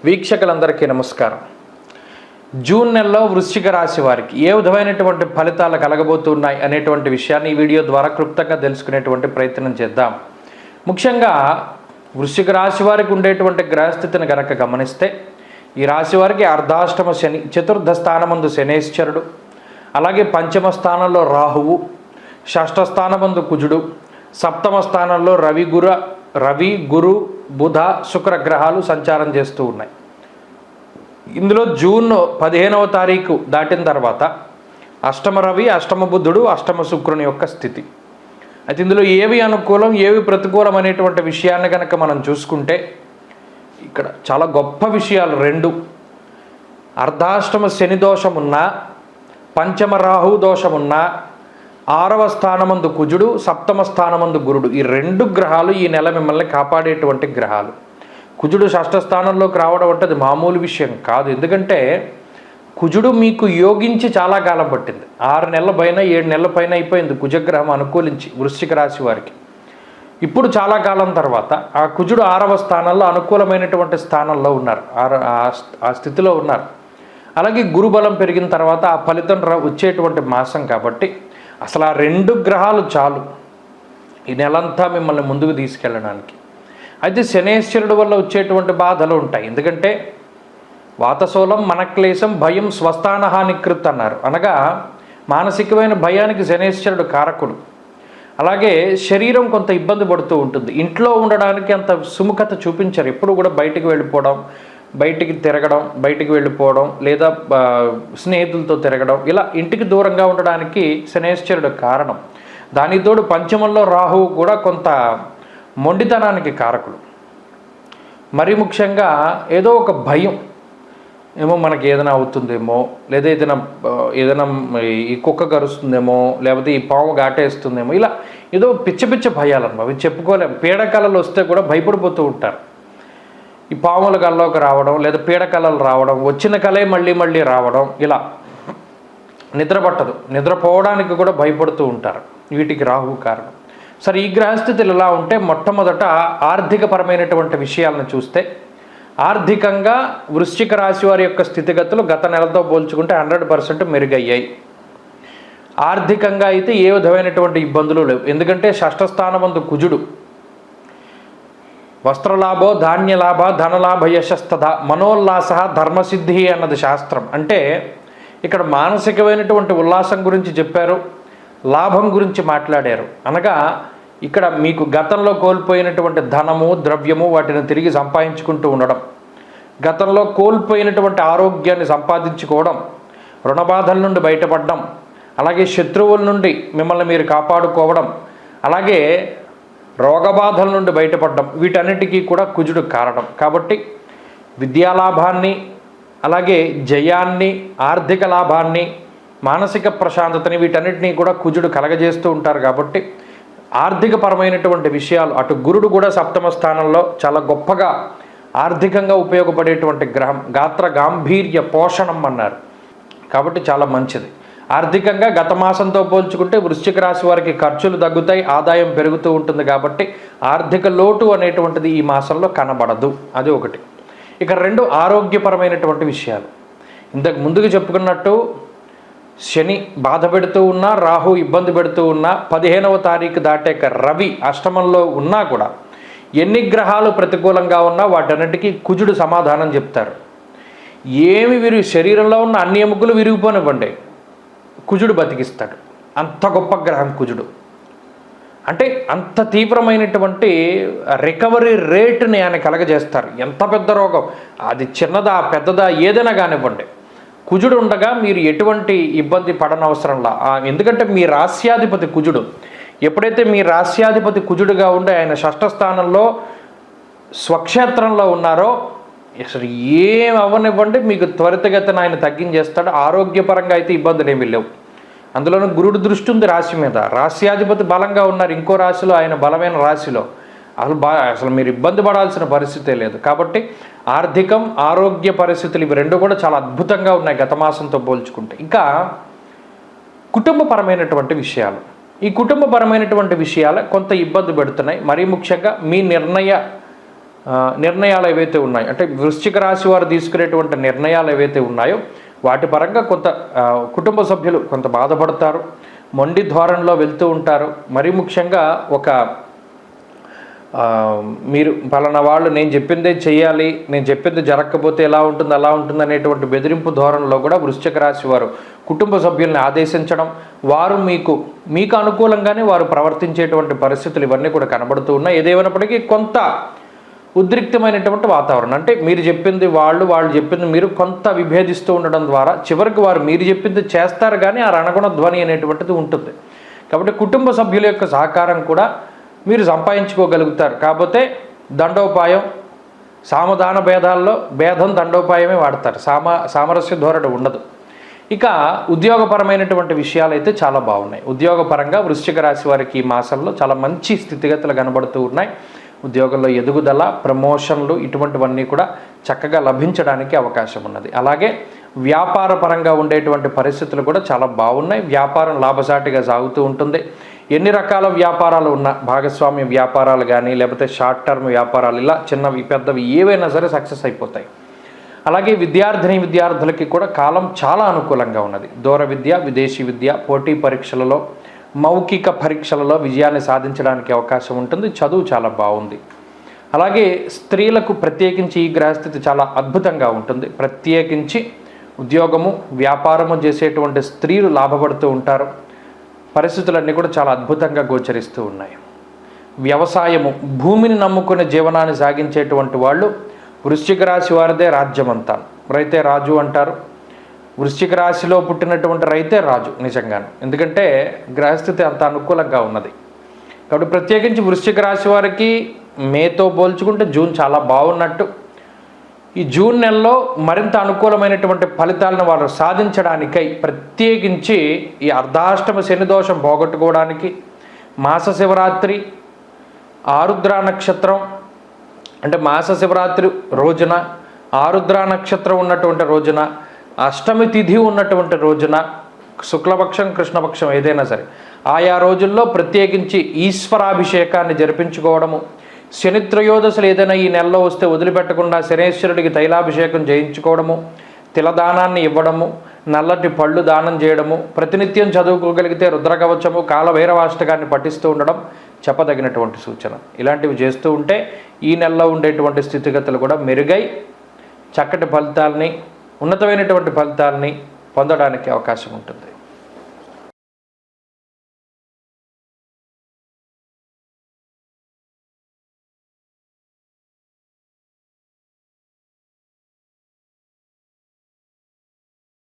వీక్షకులందరికీ నమస్కారం. జూన్ నెలలో వృశ్చిక రాశి వారికి ఏ విధమైనటువంటి ఫలితాలు కలగబోతున్నాయి అనేటువంటి విషయాన్ని ఈ వీడియో ద్వారా క్లుప్తంగా తెలుసుకునేటువంటి ప్రయత్నం చేద్దాం. ముఖ్యంగా వృశ్చిక రాశి వారికి ఉండేటువంటి గ్రహస్థితిని గనక గమనిస్తే ఈ రాశి వారికి అర్ధాష్టమ శని, చతుర్థ స్థానమందు శనేశ్వరుడు, అలాగే పంచమ స్థానంలో రాహువు, షష్ఠ స్థానమందు కుజుడు, సప్తమ స్థానంలో రవి గురు బుధ శుక్ర గ్రహాలు సంచారం చేస్తూ ఉన్నాయి. ఇందులో జూన్ 15వ తారీఖు దాటిన తర్వాత అష్టమ రవి, అష్టమ బుధుడు, అష్టమ శుక్రుని యొక్క స్థితి. అయితే ఇందులో ఏవి అనుకూలం ఏవి ప్రతికూలం అనేటువంటి విషయాన్ని కనుక మనం చూసుకుంటే ఇక్కడ చాలా గొప్ప విషయాలు రెండు. అర్ధాష్టమ శని దోషమున్నా, పంచమ రాహు దోషమున్నా, 6వ స్థానమందు కుజుడు, సప్తమ స్థానమందు గురుడు, ఈ రెండు గ్రహాలు ఈ నెల మిమ్మల్ని కాపాడేటువంటి గ్రహాలు. కుజుడు షష్ఠ స్థానంలోకి రావడం అంటే అది మామూలు విషయం కాదు. ఎందుకంటే కుజుడు మీకు యోగించి చాలా కాలం పట్టింది. 6 నెలల పైన 7 నెలల పైన అయిపోయింది కుజగ్రహం అనుకూలించి వృశ్చిక రాశి వారికి. ఇప్పుడు చాలా కాలం తర్వాత ఆ కుజుడు 6వ స్థానంలో అనుకూలమైనటువంటి స్థానంలో ఉన్నారు, ఆ స్థితిలో ఉన్నారు. అలాగే గురుబలం పెరిగిన తర్వాత ఆ ఫలితం వచ్చేటువంటి మాసం కాబట్టి అసలు ఆ రెండు గ్రహాలు చాలు ఈ నెలంతా మిమ్మల్ని ముందుకు తీసుకెళ్ళడానికి. అయితే శనేశ్వరుడు వల్ల వచ్చేటువంటి బాధలు ఉంటాయి. ఎందుకంటే వాతశూలం మనక్లేశం భయం స్వస్థానహానికృత్ అన్నారు. అనగా మానసికమైన భయానికి శనేశ్వరుడు కారకుడు. అలాగే శరీరం కొంత ఇబ్బంది పడుతూ ఉంటుంది. ఇంట్లో ఉండడానికి అంత సుముఖత చూపించరు. ఎప్పుడు కూడా బయటికి వెళ్ళిపోవడం, బయటికి తిరగడం, బయటికి వెళ్ళిపోవడం, లేదా స్నేహితులతో తిరగడం, ఇలా ఇంటికి దూరంగా ఉండడానికి శనేశ్వరుడు కారణం. దానితోడు పంచమంలో రాహువు కూడా కొంత మొండితనానికి కారకుడు. మరి ముఖ్యంగా ఏదో ఒక భయం, ఏమో మనకి ఏదైనా అవుతుందేమో, లేదా ఏదైనా ఈ కుక్క కరుస్తుందేమో, లేకపోతే ఈ పాము ఘాటేస్తుందేమో, ఇలా ఏదో పిచ్చ భయాలన్నమా, అవి చెప్పుకోలేము. పీడకలలు వస్తే కూడా భయపడిపోతూ ఉంటారు. ఈ పాముల కల్లోకి రావడం, లేదా పీడకలలు రావడం, వచ్చిన కలే మళ్ళీ రావడం, ఇలా నిద్ర పట్టదు, నిద్రపోవడానికి కూడా భయపడుతూ ఉంటారు. వీటికి రాహువు కారణం. సరే, ఈ గ్రహస్థితులు ఎలా ఉంటే మొట్టమొదట ఆర్థికపరమైనటువంటి విషయాలను చూస్తే ఆర్థికంగా వృశ్చిక రాశి వారి యొక్క స్థితిగతులు గత నెలతో పోల్చుకుంటే 100% మెరుగయ్యాయి. ఆర్థికంగా అయితే ఏ విధమైనటువంటి ఇబ్బందులు లేవు. ఎందుకంటే షష్ఠ స్థానమందు కుజుడు, వస్త్రలాభో ధాన్యలాభ ధనలాభ యశస్తథ మనోల్లాస ధర్మసిద్ధి అన్నది శాస్త్రం. అంటే ఇక్కడ మానసికమైనటువంటి ఉల్లాసం గురించి చెప్పారు, లాభం గురించి మాట్లాడారు. అనగా ఇక్కడ మీకు గతంలో కోల్పోయినటువంటి ధనము ద్రవ్యము వాటిని తిరిగి సంపాదించుకుంటూ ఉండడం, గతంలో కోల్పోయినటువంటి ఆరోగ్యాన్ని సంపాదించుకోవడం, రుణబాధల నుండి బయటపడడం, అలాగే శత్రువుల నుండి మిమ్మల్ని మీరు కాపాడుకోవడం, అలాగే రోగబాధల నుండి బయటపడడం, వీటన్నిటికీ కూడా కుజుడు కారణం. కాబట్టి విద్యాలాభాన్ని, అలాగే జయాన్ని, ఆర్థిక లాభాన్ని, మానసిక ప్రశాంతతని, వీటన్నిటినీ కూడా కుజుడు కలగజేస్తూ ఉంటారు. కాబట్టి ఆర్థికపరమైనటువంటి విషయాలు, అటు గురుడు కూడా సప్తమ స్థానంలో చాలా గొప్పగా ఆర్థికంగా ఉపయోగపడేటువంటి గ్రహం. గాత్ర గాంభీర్య పోషణం అన్నారు. కాబట్టి చాలా మంచిది. ఆర్థికంగా గత మాసంతో పోల్చుకుంటే వృశ్చిక రాశి వారికి ఖర్చులు తగ్గుతాయి, ఆదాయం పెరుగుతూ ఉంటుంది. కాబట్టి ఆర్థిక లోటు అనేటువంటిది ఈ మాసంలో కనబడదు. అది ఒకటి. ఇక రెండు ఆరోగ్యపరమైనటువంటి విషయాలు. ఇంతకు ముందుకు చెప్పుకున్నట్టు శని బాధ పెడుతూ ఉన్నా, రాహు ఇబ్బంది పెడుతూ ఉన్నా, 15వ తారీఖు దాటాక రవి అష్టమంలో ఉన్నా కూడా ఎన్ని గ్రహాలు ప్రతికూలంగా ఉన్నా వాటన్నిటికీ కుజుడు సమాధానం చెప్తారు. ఏమి శరీరంలో ఉన్న అన్ని ఎముకలు విరిగిపోనివ్వండి, కుజుడు బతికిస్తాడు. అంత గొప్ప గ్రహం కుజుడు. అంటే అంత తీవ్రమైనటువంటి రికవరీ రేటుని ఆయన కలగజేస్తారు. ఎంత పెద్ద రోగం, అది చిన్నదా పెద్దదా ఏదైనా కానివ్వండి, కుజుడు ఉండగా మీరు ఎటువంటి ఇబ్బంది పడనవసరంలా. ఎందుకంటే మీ రాస్యాధిపతి కుజుడు. ఎప్పుడైతే మీ రాస్యాధిపతి కుజుడుగా ఉండి ఆయన షష్ఠ స్థానంలో స్వక్షేత్రంలో ఉన్నారో అసలు ఏం అవ్వనివ్వండి, మీకు త్వరితగతిన ఆయన తగ్గించేస్తాడు. ఆరోగ్యపరంగా అయితే ఇబ్బందులు ఏమీ లేవు. అందులోనూ గురుడు దృష్టి ఉంది రాశి మీద. రాశ్యాధిపతి బలంగా ఉన్నారు ఇంకో రాశిలో, ఆయన బలమైన రాశిలో. అసలు మీరు ఇబ్బంది పడాల్సిన పరిస్థితే లేదు. కాబట్టి ఆర్థికం, ఆరోగ్య పరిస్థితులు ఇవి రెండు కూడా చాలా అద్భుతంగా ఉన్నాయి గత మాసంతో పోల్చుకుంటే. ఇంకా కుటుంబపరమైనటువంటి విషయాలు, ఈ కుటుంబపరమైనటువంటి విషయాలు కొంత ఇబ్బంది పెడుతున్నాయి. మరీ ముఖ్యంగా మీ నిర్ణయ నిర్ణయాలు ఏవైతే ఉన్నాయో, అంటే వృశ్చిక రాశి వారు తీసుకునేటువంటి నిర్ణయాలు ఏవైతే ఉన్నాయో వాటి పరంగా కొంత కుటుంబ సభ్యులు కొంత బాధపడతారు, మొండి ధోరణిలో వెళ్తూ ఉంటారు. మరీ ముఖ్యంగా మీరు పలానా వాళ్ళు నేను చెప్పిందే చెయ్యాలి, నేను చెప్పింది జరగకపోతే ఎలా ఉంటుంది అలా ఉంటుంది అనేటువంటి బెదిరింపు ధోరణిలో కూడా వృశ్చిక రాశి వారు కుటుంబ సభ్యుల్ని ఆదేశించడం, వారు మీకు అనుకూలంగానే వారు ప్రవర్తించేటువంటి పరిస్థితులు ఇవన్నీ కూడా కనబడుతూ ఉన్నాయి. ఏదేమైనప్పటికీ కొంత ఉద్రిక్తమైనటువంటి వాతావరణం, అంటే మీరు చెప్పింది వాళ్ళు చెప్పింది మీరు కొంత విభేదిస్తూ ఉండడం ద్వారా చివరికి వారు మీరు చెప్పింది చేస్తారు కానీ ఆ రణగుణ ధ్వని అనేటువంటిది ఉంటుంది. కాబట్టి కుటుంబ సభ్యుల యొక్క సహకారం కూడా మీరు సంపాదించుకోగలుగుతారు. కాకపోతే దండోపాయం, సామధాన భేదాల్లో భేదం దండోపాయమే వాడతారు, సామరస్య ధోరణి ఉండదు. ఇక ఉద్యోగపరమైనటువంటి విషయాలు అయితే చాలా బాగున్నాయి. ఉద్యోగపరంగా వృశ్చిక రాశి వారికి ఈ మాసంలో చాలా మంచి స్థితిగతులు కనబడుతూ ఉన్నాయి. ఉద్యోగంలో ఎదుగుదల, ప్రమోషన్లు ఇటువంటివన్నీ కూడా చక్కగా లభించడానికి అవకాశం ఉన్నది. అలాగే వ్యాపార పరంగా ఉండేటువంటి పరిస్థితులు కూడా చాలా బాగున్నాయి. వ్యాపారం లాభసాటిగా సాగుతూ ఉంటుంది. ఎన్ని రకాల వ్యాపారాలు ఉన్నా, భాగస్వామ్య వ్యాపారాలు కానీ లేకపోతే షార్ట్ టర్మ్ వ్యాపారాలు, ఇలా చిన్నవి పెద్దవి ఏవైనా సరే సక్సెస్ అయిపోతాయి. అలాగే విద్యార్థులకి కూడా కాలం చాలా అనుకూలంగా ఉన్నది. దూర విద్య, విదేశీ విద్య, పోటీ పరీక్షలలో, మౌఖిక పరీక్షలలో విజయాన్ని సాధించడానికి అవకాశం ఉంటుంది. చదువు చాలా బాగుంది. అలాగే స్త్రీలకు ప్రత్యేకించి ఈ గ్రహస్థితి చాలా అద్భుతంగా ఉంటుంది. ప్రత్యేకించి ఉద్యోగము, వ్యాపారము చేసేటువంటి స్త్రీలు లాభపడుతూ ఉంటారు. పరిస్థితులన్నీ కూడా చాలా అద్భుతంగా గోచరిస్తూ ఉన్నాయి. వ్యవసాయము, భూమిని నమ్ముకునే జీవనాన్ని సాగించేటువంటి వాళ్ళు వృశ్చిక రాశి వారిదే రాజ్యమంతా. రైతే రాజు అంటారు. వృశ్చిక రాశిలో పుట్టినటువంటి రైతే రాజు నిజంగానే, ఎందుకంటే గ్రహస్థితి అంత అనుకూలంగా ఉన్నది. కాబట్టి ప్రత్యేకించి వృశ్చిక రాశి వారికి మేతో పోల్చుకుంటే జూన్ చాలా బాగున్నట్టు. ఈ జూన్ నెలలో మరింత అనుకూలమైనటువంటి ఫలితాలను వారు సాధించడానికై ప్రత్యేకించి ఈ అర్ధాష్టమ శని దోషం పోగొట్టుకోవడానికి మాస శివరాత్రి, ఆరుద్ర నక్షత్రం, అంటే మాస శివరాత్రి రోజున, ఆరుద్ర నక్షత్రం ఉన్నటువంటి రోజున, అష్టమి తిథి ఉన్నటువంటి రోజున, శుక్లపక్షం కృష్ణపక్షం ఏదైనా సరే ఆయా రోజుల్లో ప్రత్యేకించి ఈశ్వరాభిషేకాన్ని జరిపించుకోవడము, శని త్రయోదశులు ఏదైనా ఈ నెలలో వస్తే వదిలిపెట్టకుండా శనేశ్వరుడికి తైలాభిషేకం చేయించుకోవడము, తిలదానాన్ని ఇవ్వడము, నల్లటి పళ్ళు దానం చేయడము, ప్రతినిత్యం చదువుకోగలిగితే రుద్రకవచము, కాలభైరవాష్టకాన్ని పఠిస్తూ ఉండడం చెప్పదగినటువంటి సూచన. ఇలాంటివి చేస్తూ ఉంటే ఈ నెలలో ఉండేటువంటి స్థితిగతులు కూడా మెరుగై చక్కటి ఫలితాలని, ఉన్నతమైనటువంటి ఫలితాలని పొందడానికి అవకాశం ఉంటుంది.